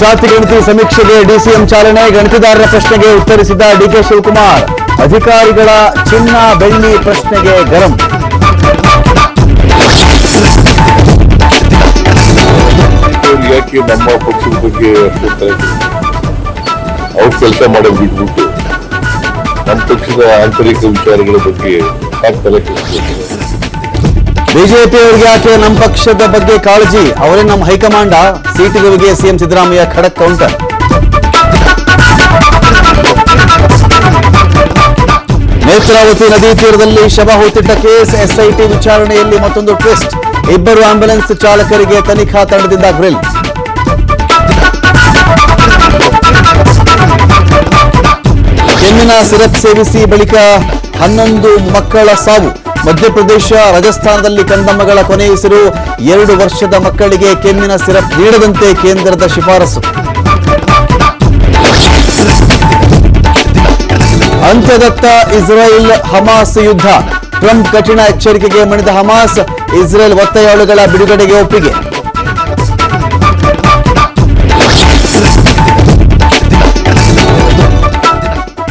ಜಾತಿ ಗಣತಿ ಸಮೀಕ್ಷೆಗೆ ಡಿಸಿಎಂ ಚಾಲನೆ. ಗಣತಿದಾರರ ಪ್ರಶ್ನೆಗೆ ಉತ್ತರಿಸಿದ ಡಿಕೆ ಶಿವಕುಮಾರ್. ಅಧಿಕಾರಿಗಳ ಚಿನ್ನ ಬೆಳ್ಳಿ ಪ್ರಶ್ನೆಗೆ ಗರಂ. ಯಾಕೆ ನಮ್ಮ ಪಕ್ಷದ ಬಗ್ಗೆ ಅವ್ರು ಕೆಲಸ ಮಾಡೋದು ಬಿಟ್ಬಿಟ್ಟು ನಮ್ಮ ಪಕ್ಷದ ಆಂತರಿಕ ವಿಚಾರಗಳ ಬಗ್ಗೆ ತಲೆ ಕೆಡಿಸ್ತಾರೆ. ಬಿಜೆಪಿಯವರಿಗೆ ಯಾಕೆ ನಮ್ಮ ಪಕ್ಷದ ಬಗ್ಗೆ ಕಾಳಜಿ? ಅವರೇ ನಮ್ಮ ಹೈಕಮಾಂಡ. ಸೀಟುಗಳಿಗೆ ಸಿಎಂ ಸಿದ್ದರಾಮಯ್ಯ ಖಡಕ್ ಕೌಂಟರ್. ನೇತ್ರಾವತಿ ನದಿ ತೀರದಲ್ಲಿ ಶವ ಹೂತಿಟ್ಟ ಕೇಸ್. ಎಸ್ಐಟಿ ವಿಚಾರಣೆಯಲ್ಲಿ ಮತ್ತೊಂದು ಟ್ವಿಸ್ಟ್. ಇಬ್ಬರು ಆಂಬ್ಯುಲೆನ್ಸ್ ಚಾಲಕರಿಗೆ ತನಿಖಾ ತಂಡದಿಂದ ಗ್ರಿಲ್. ಕೆಮ್ಮಿನ ಸಿರಪ್ ಸೇವಿಸಿ ಬಳಿಕ 11 ಮಕ್ಕಳ ಸಾವು. ಮಧ್ಯಪ್ರದೇಶ ರಾಜಸ್ಥಾನದಲ್ಲಿ ಕಂದಮ್ಮಗಳ ಕೊನೆಯುಸಿರು. 2 ವರ್ಷದ ಮಕ್ಕಳಿಗೆ ಕೆಮ್ಮಿನ ಸಿರಪ್ ನೀಡದಂತೆ ಕೇಂದ್ರದ ಶಿಫಾರಸು. ಅಂತ್ಯದತ್ತ ಇಸ್ರೇಲ್ ಹಮಾಸ್ ಯುದ್ಧ. ಟ್ರಂಪ್ ಕಠಿಣ ಎಚ್ಚರಿಕೆಗೆ ಮಣಿದ ಹಮಾಸ್. ಇಸ್ರೇಲ್ ಒತ್ತೆಯಾಳುಗಳ ಬಿಡುಗಡೆಗೆ ಒಪ್ಪಿಗೆ.